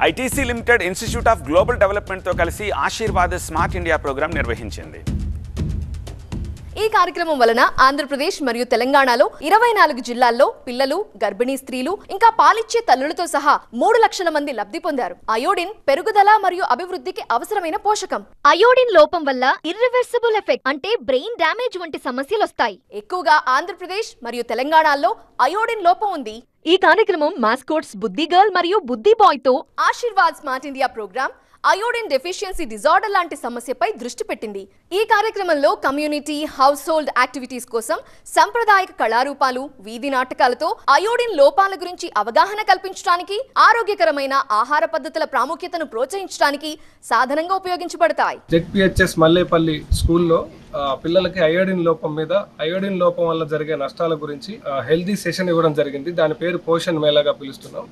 ITC limited institute of global డెవలప్మెంట్తో కలిసి Aashirvaad smart India programme నిర్వహించింది. ఈ కార్యక్రమం వలన ఆంధ్రప్రదేశ్ మరియు తెలంగాణలో 24 జిల్లాల్లో పిల్లలు, గర్భిణీ స్త్రీలు ఇంకా పాలిచ్చే తల్లులతో సహా 3 లక్షల మంది లబ్ధి పొందారు. అయోడిన్ పెరుగుదల మరియు అభివృద్ధికి అవసరమైన పోషకం. అయోడిన్ లోపం వల్ల ఇర్రివర్సిబుల్ ఎఫెక్ట్ అంటే బ్రెయిన్ డ్యామేజ్ వంటి సమస్యలు వస్తాయి. ఎక్కువగా ఆంధ్రప్రదేశ్ మరియు తెలంగాణలో అయోడిన్ లోపం ఉంది. ఈ కార్యక్రమం మాస్కోట్స్ బుద్ధి గర్ల్ మరియు బుద్ధి బాయ్ తో Aashirvaad smart India programme iodine deficiency disorder లాంటి సమస్యపై దృష్టి పెట్టింది. ఈ కార్యక్రమంలో కమ్యూనిటీ హౌస్ హోల్డ్ యాక్టివిటీస్ కోసం సంప్రదాయక కళారూపాలు, వీధి నాటకాలతో అయోడిన్ లోపాల గురించి అవగాహన కల్పించడానికి, ఆరోగ్యకరమైన ఆహార పద్ధతుల ప్రాముఖ్యతను ప్రోత్సహించడానికి సాధనంగా ఉపయోగించబడతాయి. జెడ్పీహెచ్ఎస్ మల్లేపల్లి స్కూల్లో పిల్లలకి అయోడిన్ లోపం మీద, అయోడిన్ లోపం వల్ల జరిగే నష్టాల గురించి హెల్దీ సెషన్ ఇవ్వడం జరిగింది. దాని పేరు పోషణ్ మేళాగా పిలుస్తున్నాం.